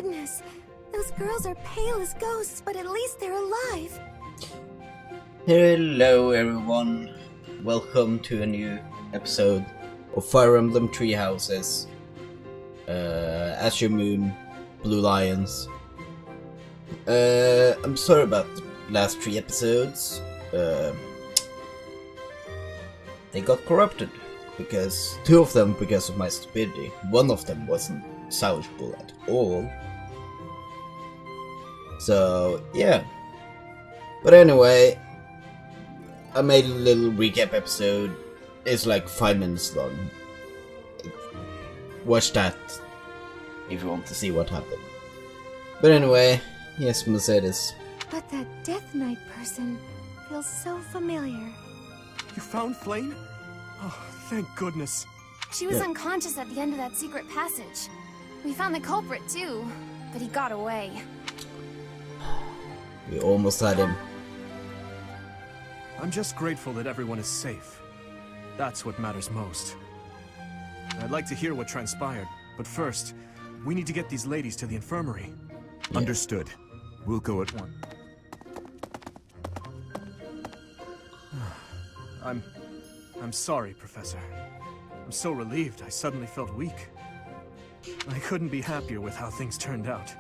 goodness. Those girls are pale as ghosts, but at least they're alive. Hello everyone, welcome to a new episode of Fire Emblem Three Houses. Azure Moon, Blue Lions. I'm sorry about the last 3 episodes. They got corrupted because 2 of them because of my stupidity. 1 of them wasn't salvageable at all. So yeah. But anyway, I made a little recap episode. It's like 5 minutes long. Watch that if you want to see what happened. But anyway, yes, Mercedes. But that Death Knight person feels so familiar. You found Flame? Oh, thank goodness. She was unconscious at the end of that secret passage. We found the culprit too, but he got away. We almost had him. I'm just grateful that everyone is safe. That's what matters most. I'd like to hear what transpired, but first, we need to get these ladies to the infirmary. Yeah. Understood. We'll go at once. I'm sorry, Professor. I'm so relieved I suddenly felt weak. I couldn't be happier with how things turned out.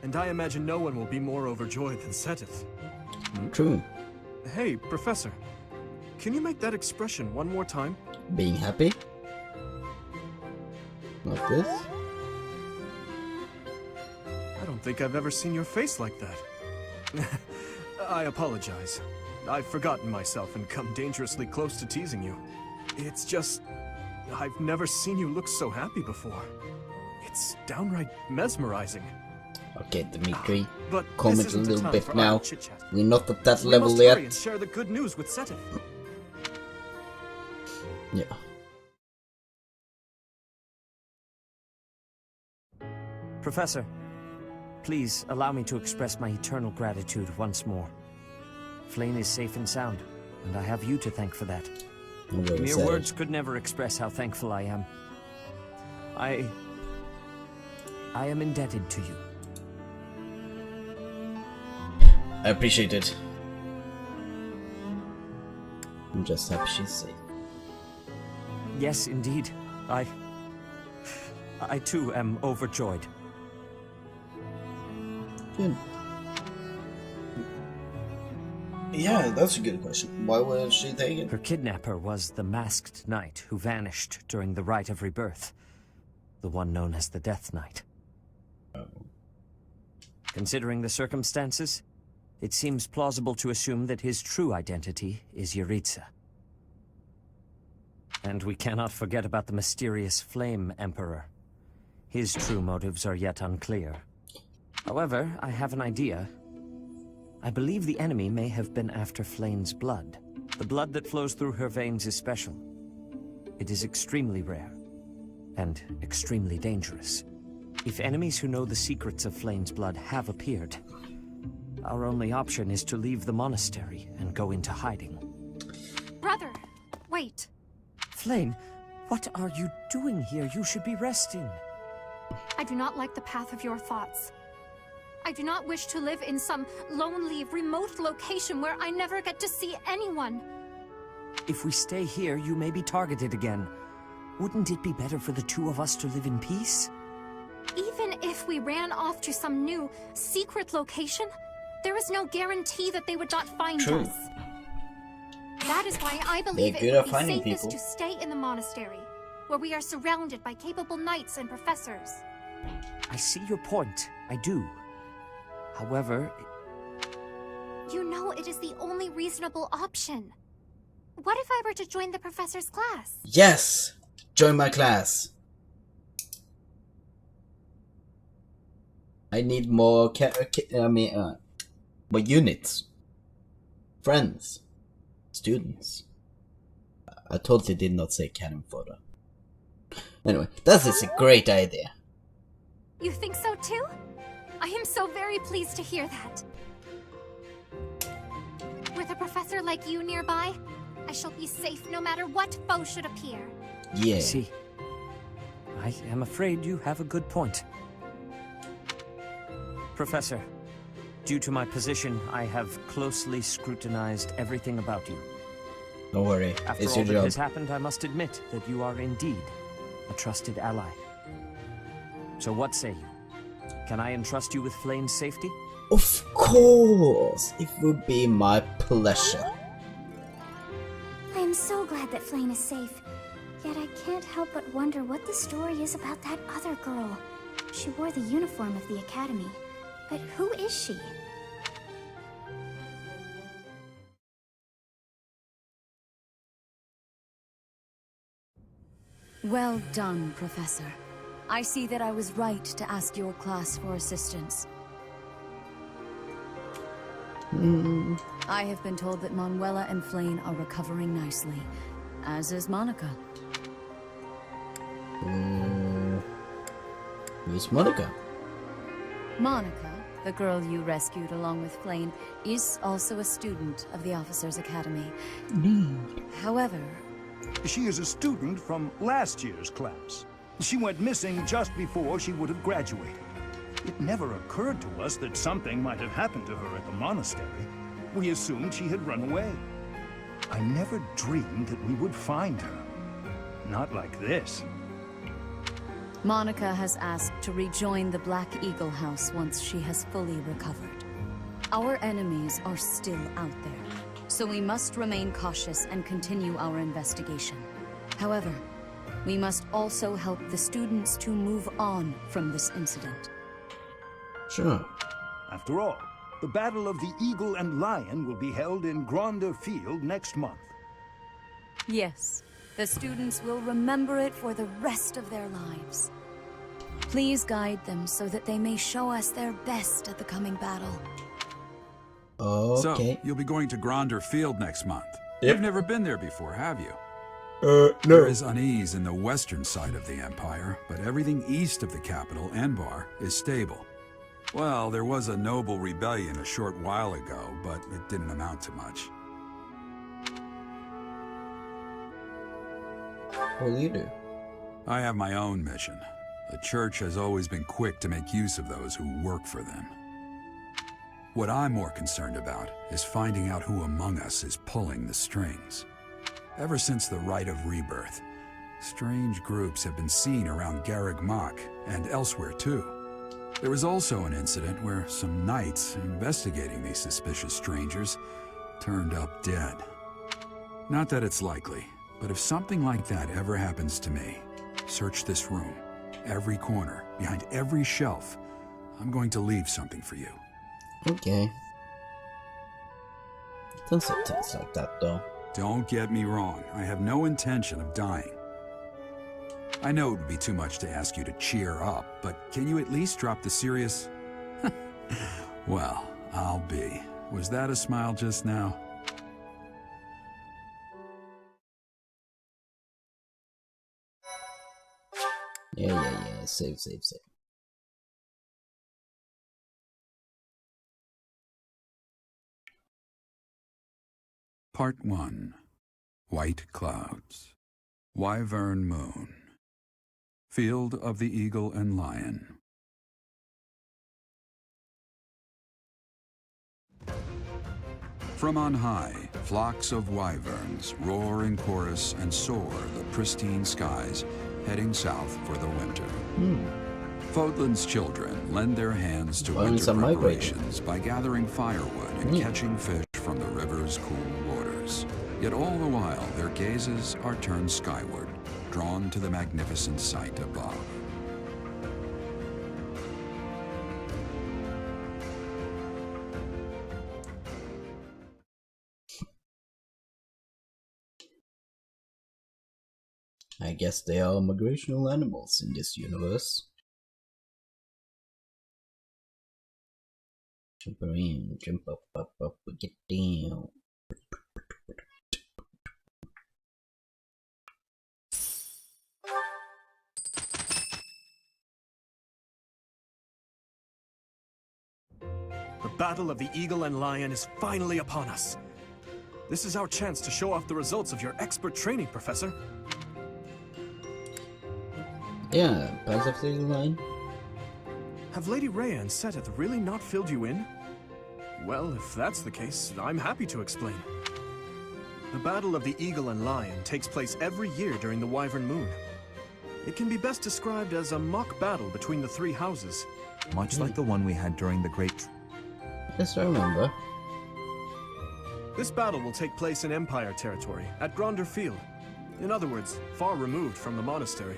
And I imagine no one will be more overjoyed than Seteth. True. Hey, Professor. Can you make that expression one more time? Being happy? Like this? I don't think I've ever seen your face like that. I apologize. I've forgotten myself and come dangerously close to teasing you. It's just... I've never seen you look so happy before. It's downright mesmerizing. Okay, Dimitri, But calm this it a isn't the little time bit for now. idle chit-chat. We're not at that We level must hurry yet. and share the good news with Seteth. Yeah. Professor, please allow me to express my eternal gratitude once more. Flame is safe and sound, and I have you to thank for that. I'm very Mere sad. words could never express how thankful I am. I am indebted to you. I appreciate it. I'm just happy she's safe. Yes, indeed. I too am overjoyed. Good. Yeah, that's a good question. Why was she taken? Her kidnapper was the masked knight who vanished during the Rite of Rebirth. The one known as the Death Knight. Considering the circumstances, it seems plausible to assume that his true identity is Yuritsa. And we cannot forget about the mysterious Flame Emperor. His true motives are yet unclear. However, I have an idea. I believe the enemy may have been after Flame's blood. The blood that flows through her veins is special. It is extremely rare, and extremely dangerous. If enemies who know the secrets of Flame's blood have appeared, our only option is to leave the monastery and go into hiding. Brother, wait. Flame, what are you doing here? You should be resting. I do not like the path of your thoughts. I do not wish to live in some lonely, remote location where I never get to see anyone. If we stay here, you may be targeted again. Wouldn't it be better for the 2 of us to live in peace? Even if we ran off to some new, secret location, there is no guarantee that they would not find True. us. That is why I believe They're it good would at be finding safest people. to stay in the monastery, where we are surrounded by capable knights and professors. I see your point. I do. However, You know it is the only reasonable option. What if I were to join the professor's class? Yes! Join my class. I need more more units. Friends. Students. I totally did not say cannon fodder. Anyway, that is a great idea. You think so too? I am so very pleased to hear that. With a professor like you nearby, I shall be safe no matter what foe should appear. Yeah. I see. I am afraid you have a good point. Professor, due to my position, I have closely scrutinized everything about you. Don't worry, After it's all your that job. has happened, I must admit that you are indeed a trusted ally. So what say you? Can I entrust you with Flame's safety? Of course! It would be my pleasure. I am so glad that Flame is safe. Yet I can't help but wonder what the story is about that other girl. She wore the uniform of the academy. But who is she? Well done, Professor. I see that I was right to ask your class for assistance. I have been told that Manuela and Flame are recovering nicely, as is Monica. Who's Monica? Monica, the girl you rescued along with Flame, is also a student of the Officers' Academy. However, She is a student from last year's class. She went missing just before she would have graduated. It never occurred to us that something might have happened to her at the monastery. We assumed she had run away. I never dreamed that we would find her. Not like this. Monica has asked to rejoin the Black Eagle House once she has fully recovered. Our enemies are still out there, so we must remain cautious and continue our investigation. However, we must also help the students to move on from this incident. Sure. After all, the Battle of the Eagle and Lion will be held in Gronder Field next month. Yes, the students will remember it for the rest of their lives. Please guide them so that they may show us their best at the coming battle. Okay. So, you'll be going to Gronder Field next month. Yep. You've never been there before, have you? No. There is unease in the western side of the Empire, but everything east of the capital, Enbar, is stable. Well, there was a noble rebellion a short while ago, but it didn't amount to much. What will you do? I have my own mission. The Church has always been quick to make use of those who work for them. What I'm more concerned about is finding out who among us is pulling the strings. Ever since the Rite of Rebirth, strange groups have been seen around Garreg Mach and elsewhere too. There was also an incident where some knights investigating these suspicious strangers turned up dead. Not that it's likely, but if something like that ever happens to me, search this room, every corner, behind every shelf. I'm going to leave something for you. Okay. Don't say things like that, though. Don't get me wrong, I have no intention of dying. I know it would be too much to ask you to cheer up, but can you at least drop the serious... Well, I'll be. Was that a smile just now? Yeah. Save. Part 1. White Clouds. Wyvern Moon. Field of the Eagle and Lion. From on high, flocks of wyverns roar in chorus and soar the pristine skies, heading south for the winter. Fodlan's children lend their hands to Wyverns winter are migrating. preparations by gathering firewood and catching fish from the river's cool waters. Yet all the while, their gazes are turned skyward, drawn to the magnificent sight above. I guess they are migrational animals in this universe. Jump around, jump up, get down. The Battle of the Eagle and Lion is finally upon us. This is our chance to show off the results of your expert training, Professor. Yeah, pass off the line. Have Lady Rhea and Seteth really not filled you in? Well, if that's the case, I'm happy to explain. The Battle of the Eagle and Lion takes place every year during the Wyvern Moon. It can be best described as a mock battle between the three houses. Much like the one we had during the Great... Yes, I remember. This battle will take place in Empire territory, at Gronder Field. In other words, far removed from the monastery.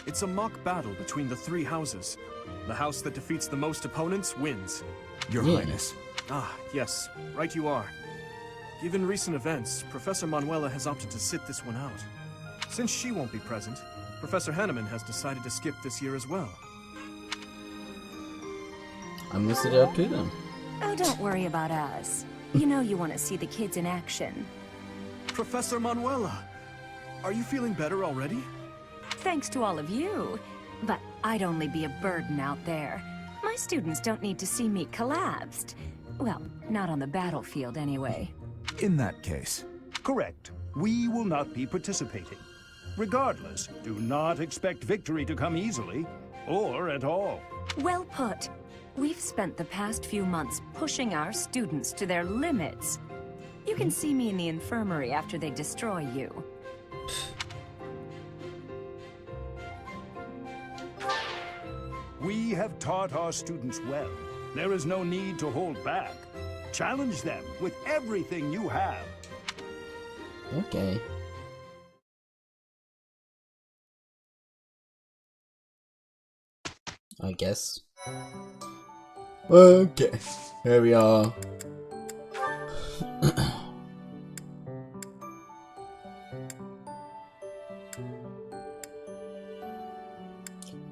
It's a mock battle between the three houses. The house that defeats the most opponents wins. Your Highness. Ah, yes, right you are. Given recent events, Professor Manuela has opted to sit this one out. Since she won't be present, Professor Hanneman has decided to skip this year as well. I'm gonna sit out too then. Oh, don't worry about us. You know you want to see the kids in action. Professor Manuela! Are you feeling better already? Thanks to all of you. But I'd only be a burden out there. My students don't need to see me collapsed. Well, not on the battlefield anyway. In that case... Correct. We will not be participating. Regardless, do not expect victory to come easily, or at all. Well put. We've spent the past few months pushing our students to their limits. You can see me in the infirmary after they destroy you. We have taught our students well. There is no need to hold back. Challenge them with everything you have. Okay. I guess. Okay, here we are.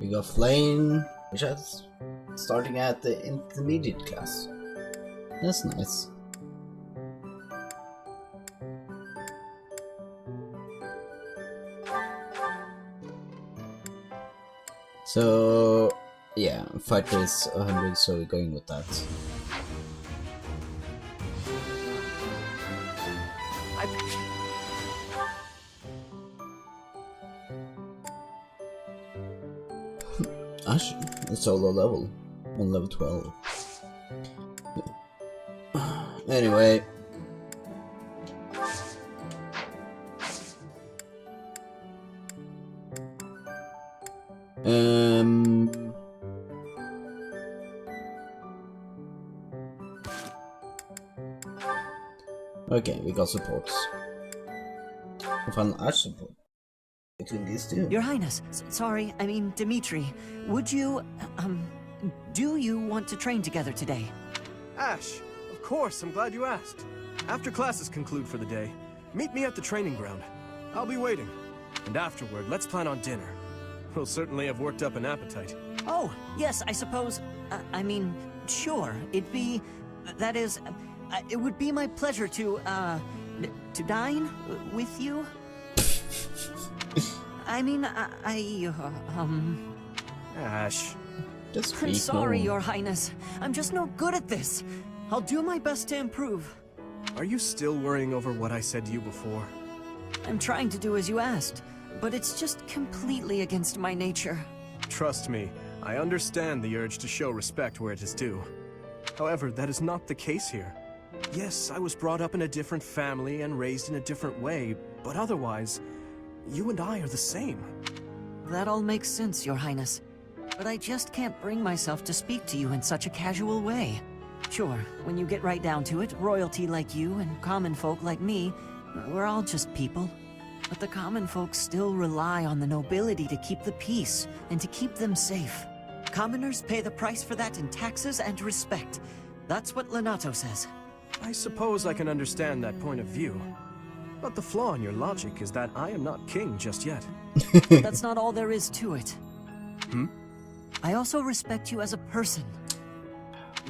We got Flame, which is starting at the intermediate class. That's nice. So yeah, fighter is 100, so we're going with that. Actually, it's all low level, on level 12. Anyway. Okay, we got supports. We found Ash support between these two. Your Highness, sorry, I mean Dimitri. Would you, do you want to train together today? Ash, of course, I'm glad you asked. After classes conclude for the day, meet me at the training ground. I'll be waiting. And afterward, let's plan on dinner. We'll certainly have worked up an appetite. Oh, yes, I suppose, I mean, sure, it'd be, that is, it would be my pleasure to dine with you. I mean, Ash. Just I'm sorry, more. Your Highness. I'm just no good at this. I'll do my best to improve. Are you still worrying over what I said to you before? I'm trying to do as you asked, but it's just completely against my nature. Trust me, I understand the urge to show respect where it is due. However, that is not the case here. Yes, I was brought up in a different family and raised in a different way, but otherwise, you and I are the same. That all makes sense, Your Highness. But I just can't bring myself to speak to you in such a casual way. Sure, when you get right down to it, royalty like you and common folk like me, we're all just people. But the common folk still rely on the nobility to keep the peace and to keep them safe. Commoners pay the price for that in taxes and respect. That's what Lenato says. I suppose I can understand that point of view. But the flaw in your logic is that I am not king just yet. That's not all there is to it. Hmm? I also respect you as a person.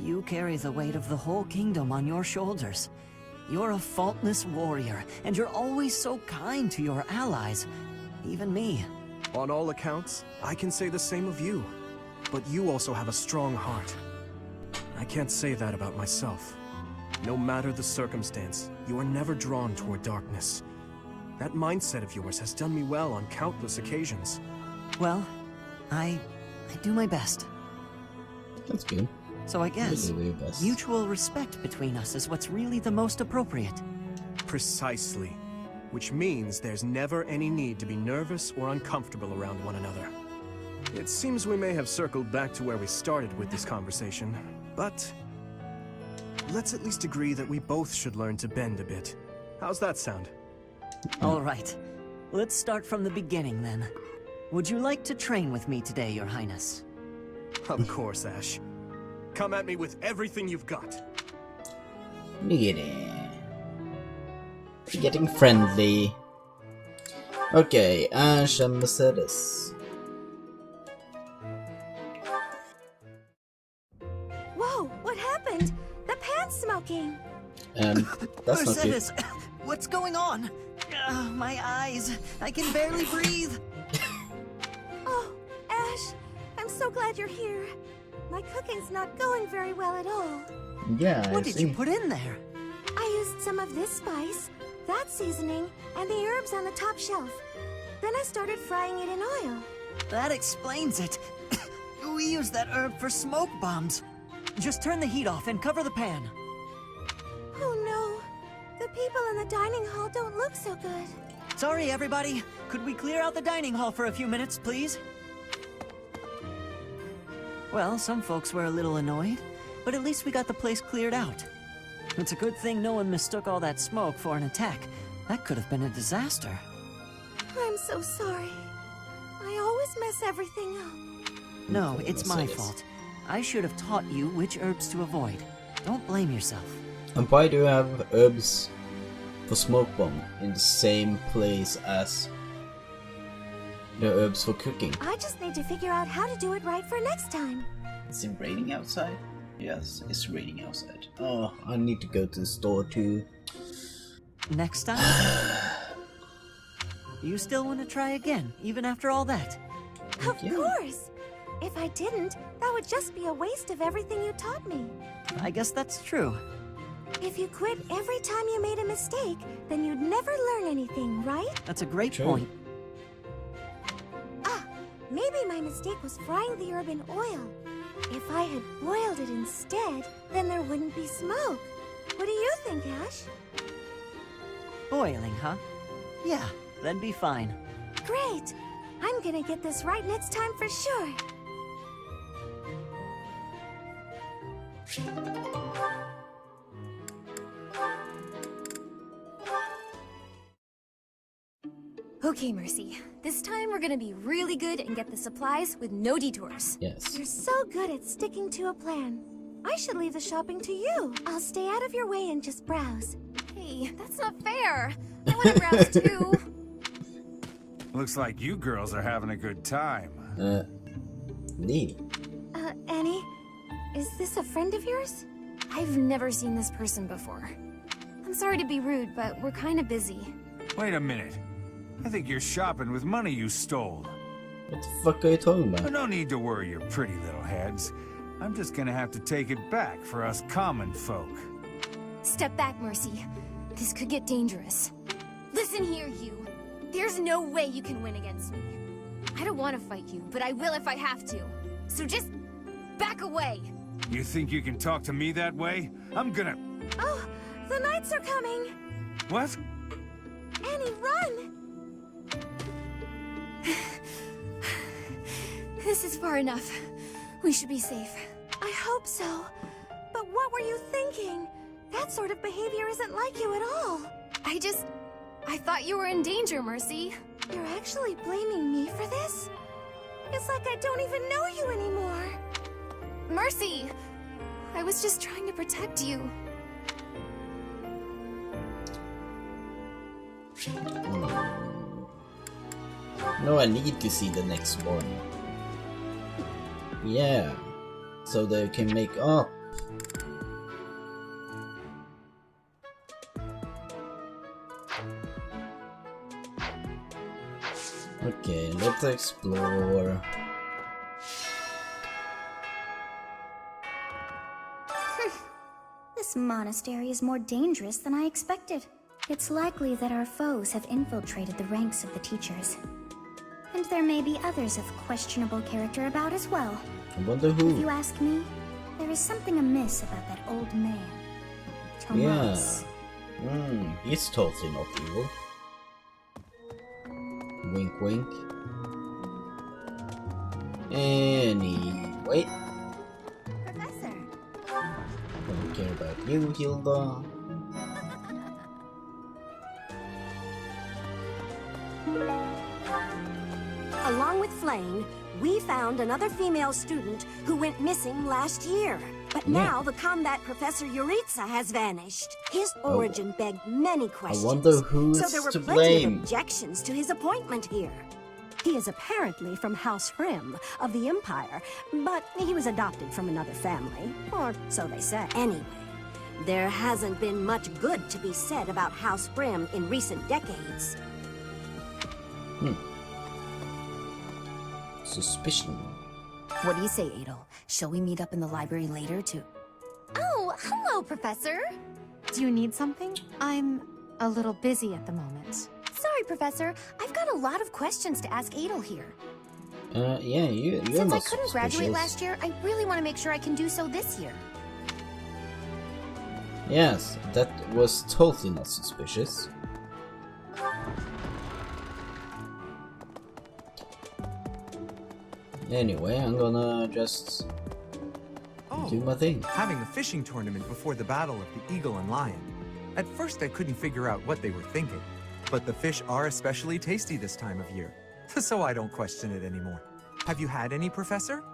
You carry the weight of the whole kingdom on your shoulders. You're a faultless warrior, and you're always so kind to your allies, even me. On all accounts, I can say the same of you. But you also have a strong heart. I can't say that about myself. No matter the circumstance, you are never drawn toward darkness. That mindset of yours has done me well on countless occasions. Well, I do my best. That's good. So I guess Really, really best. mutual respect between us is what's really the most appropriate. Precisely. Which means there's never any need to be nervous or uncomfortable around one another. It seems we may have circled back to where we started with this conversation, but let's at least agree that we both should learn to bend a bit. How's that sound? All right. Let's start from the beginning then. Would you like to train with me today, Your Highness? Of course, Ash. Come at me with everything you've got. Look at it. Getting friendly. Okay, Ash and Mercedes. Whoa, what happened? The pan's smoking. That's not good. Mercedes, what's going on? My eyes. I can barely breathe. Oh, Ash, I'm so glad you're here. My cooking's not going very well at all. Yeah, What did you put in there? I used some of this spice, that seasoning, and the herbs on the top shelf. Then I started frying it in oil. That explains it. We use that herb for smoke bombs. Just turn the heat off and cover the pan. Oh no, the people in the dining hall don't look so good. Sorry, everybody. Could we clear out the dining hall for a few minutes, please? Well, some folks were a little annoyed, but at least we got the place cleared out. It's a good thing no one mistook all that smoke for an attack. That could have been a disaster. I'm so sorry. I always mess everything up. No, it's my Mercedes. fault. I should have taught you which herbs to avoid. Don't blame yourself. And why do you have herbs for smoke bomb in the same place as the herbs for cooking? I just need to figure out how to do it right for next time. Is it raining outside? Yes, it's raining outside. Oh, I need to go to the store too. Next time? You still want to try again, even after all that? Of course! If I didn't, that would just be a waste of everything you taught me. I guess that's true. If you quit every time you made a mistake, then you'd never learn anything, right? That's a great True. point. Ah, maybe my mistake was frying the herb in oil. If I had boiled it instead, then there wouldn't be smoke. What do you think, Ash? Boiling, huh? Yeah, that'd be fine. Great! I'm gonna get this right next time for sure. Okay, Mercy. This time we're gonna be really good and get the supplies with no detours. Yes. You're so good at sticking to a plan. I should leave the shopping to you. I'll stay out of your way and just browse. Hey, that's not fair. I wanna browse too. Looks like you girls are having a good time. Neat. Annie, is this a friend of yours? I've never seen this person before. I'm sorry to be rude, but we're kinda busy. Wait a minute. I think you're shopping with money you stole. What the fuck are you talking about? No need to worry your pretty little heads. I'm just gonna have to take it back for us common folk. Step back, Mercy. This could get dangerous. Listen here, you. There's no way you can win against me. I don't want to fight you, but I will if I have to. So just back away. You think you can talk to me that way? I'm gonna... Oh, the knights are coming! What? Annie, run! This is far enough. We should be safe. I hope so. But what were you thinking? That sort of behavior isn't like you at all. I thought you were in danger, Mercy. You're actually blaming me for this? It's like I don't even know you anymore. Mercy! I was just trying to protect you. No, I need to see the next one. Yeah. So they can make up. Okay, let's explore. This monastery is more dangerous than I expected. It's likely that our foes have infiltrated the ranks of the teachers. And there may be others of questionable character about as well. I wonder If who. you ask me, There is something amiss about that old man. Tomas. Yeah. He's totally not evil. Wink wink. Anyway. Professor. Don't care about you, Hilda. Along with Flame, we found another female student who went missing last year. But now the combat Professor Yuritsa has vanished. His origin begged many questions. I wonder who's so there were to plenty blame. of objections to his appointment here. He is apparently from House Hrim of the Empire, but he was adopted from another family, or so they say. Anyway, there hasn't been much good to be said about House Hrim in recent decades. Suspicion. What do you say, Adel? Shall we meet up in the library later to... Oh, hello, Professor. Do you need something? I'm a little busy at the moment. Sorry, Professor. I've got a lot of questions to ask Adel here. Yeah, you're Since not I couldn't graduate suspicious. last year, I really want to make sure I can do so this year. Yes, that was totally not suspicious. Anyway, I'm gonna just do my thing. Having a fishing tournament before the Battle of the Eagle and Lion. At first I couldn't figure out what they were thinking, but the fish are especially tasty this time of year, so I don't question it anymore. Have you had any, Professor?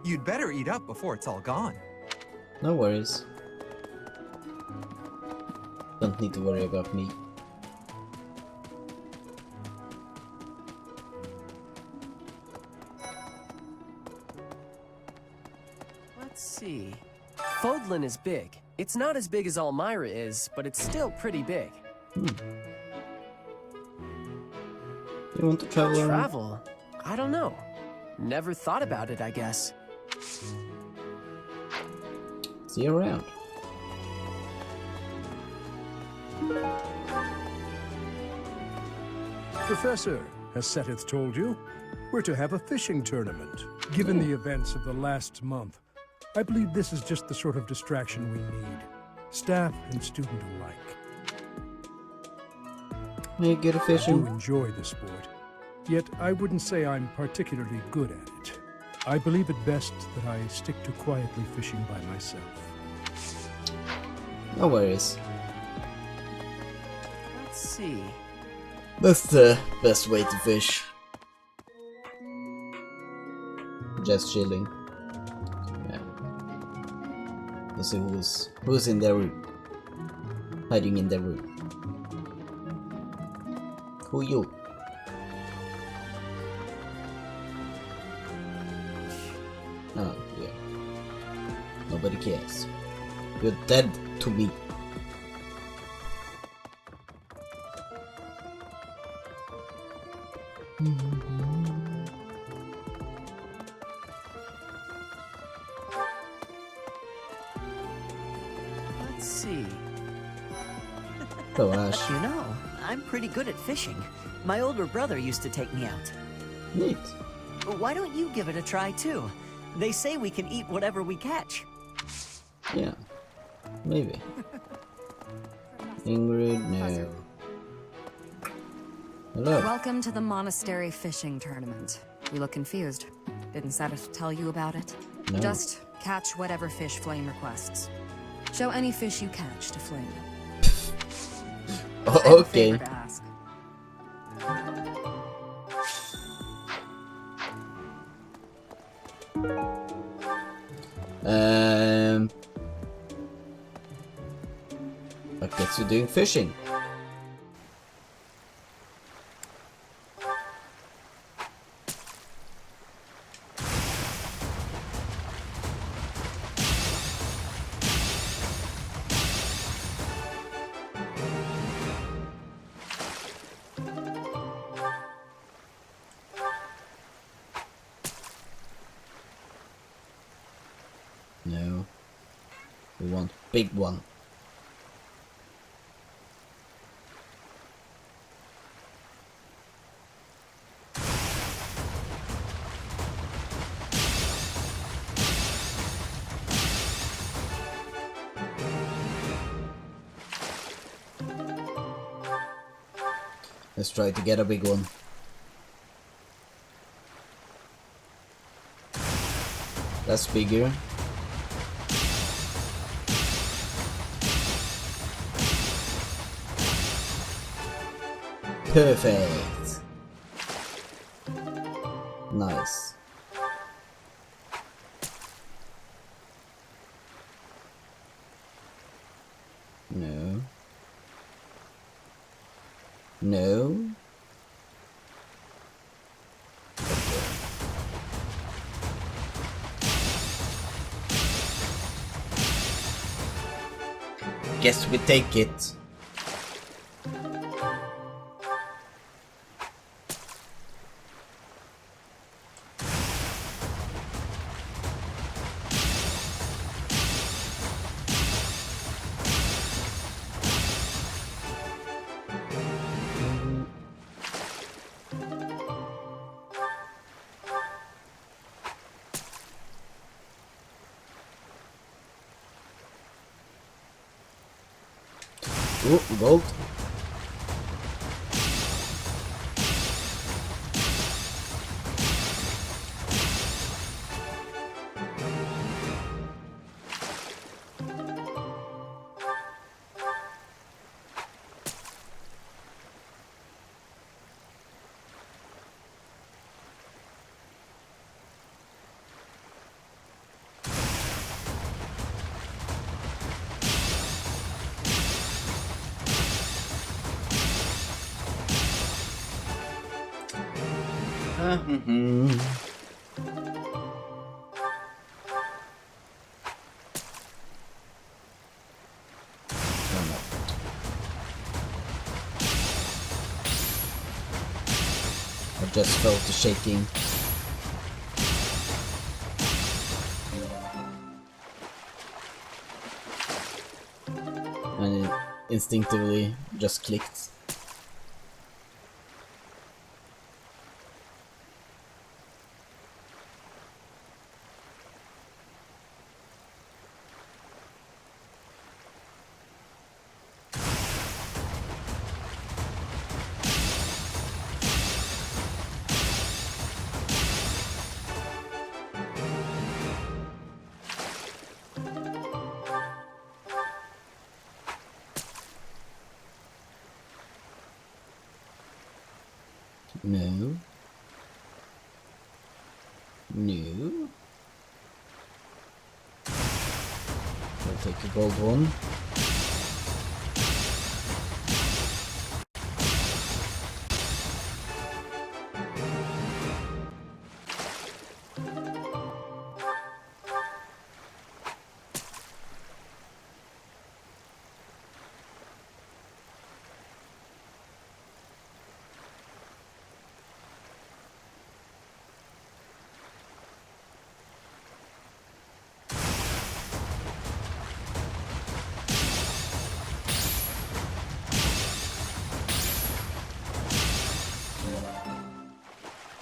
You'd better eat up before it's all gone. No worries. Don't need to worry about me. Let's see. Fodlan is big. It's not as big as Almyra is, but it's still pretty big. You want to travel? Travel? I don't know. Never thought about it, I guess. See you around. Professor, has Seteth told you? We're to have a fishing tournament. Given the events of the last month, I believe this is just the sort of distraction we need. Staff and student alike. May you get a I fishing? do enjoy the sport, yet I wouldn't say I'm particularly good at it. I believe it best that I stick to quietly fishing by myself. No worries. Let's see. That's the best way to fish. Just chilling. Yeah. Let's see who's in their room. Hiding in their room. Who you? Oh, yeah. Nobody cares. You're dead to me. Let's see. Oh, Ash. You know, I'm pretty good at fishing. My older brother used to take me out. Neat. Why don't you give it a try too? They say we can eat whatever we catch. Yeah. Maybe. Ingrid, no. Hello. Welcome to the Monastery Fishing Tournament. You look confused. Didn't Seteth tell you about it? No. Just catch whatever fish Flame requests. Show any fish you catch to Flame. Oh, I have a okay. favor to ask. What gets you doing fishing? No. We want big one. Let's try to get a big one. That's bigger. Perfect. Nice. No. No. Guess we take it. Oh, gold. I just felt the shaking. And it instinctively just clicked. No. No. I'll take a gold one.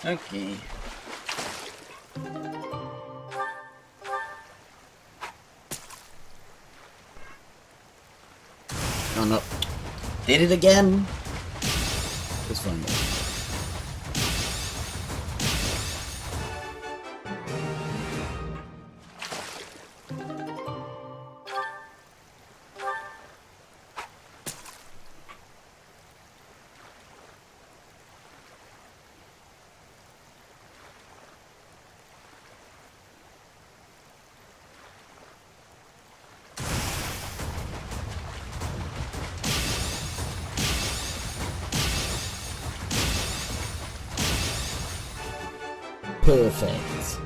Okay. Oh no. Did it again? It's fine though. Perfect.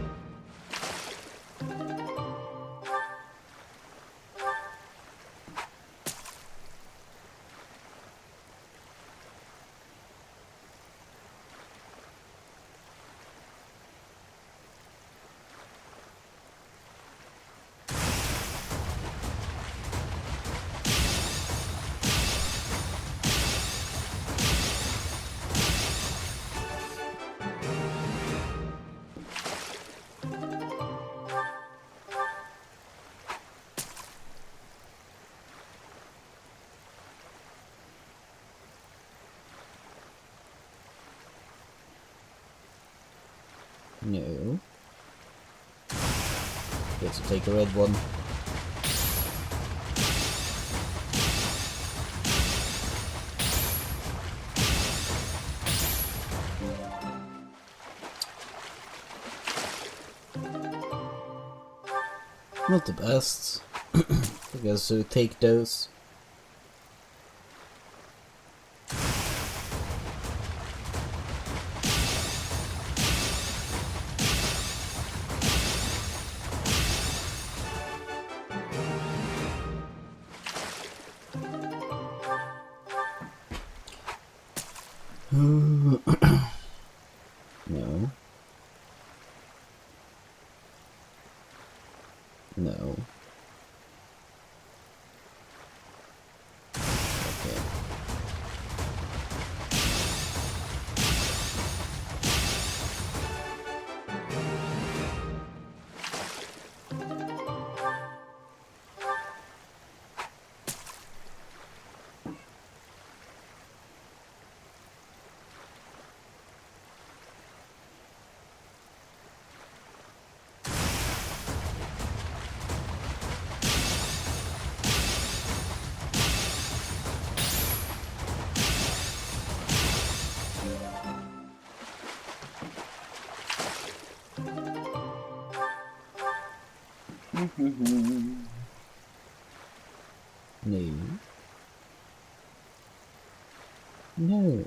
No. Guess we'll take a red one. Not the best. I guess we'll take those. No. No. Okay. No. No.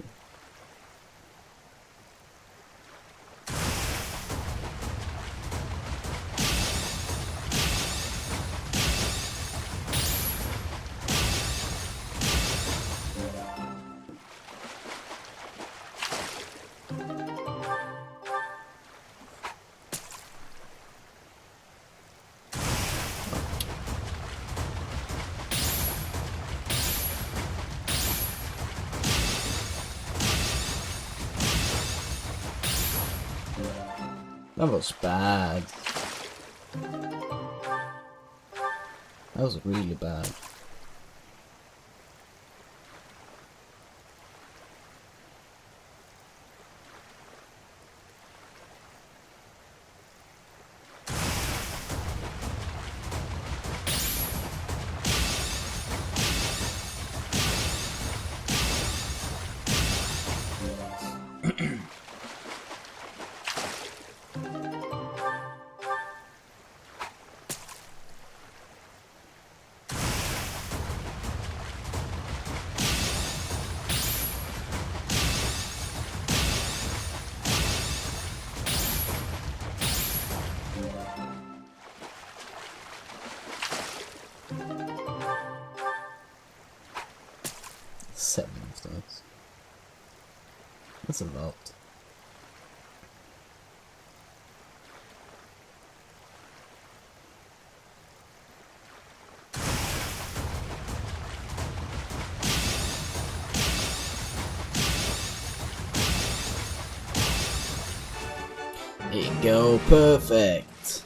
That was bad. That was really bad. Seven of those. That's a lot. There you go, perfect.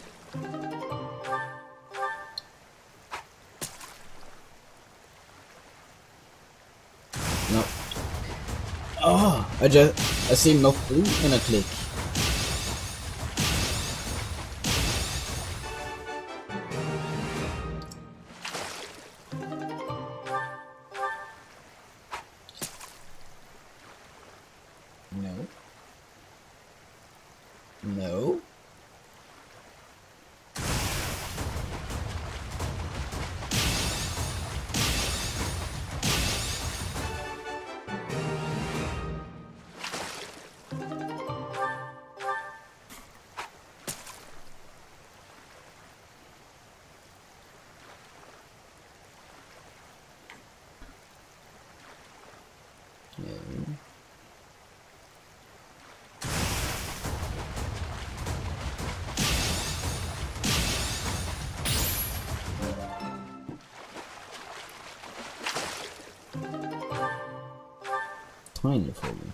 No. Oh, I see not blue and I click. No. No. No. Tiny folding.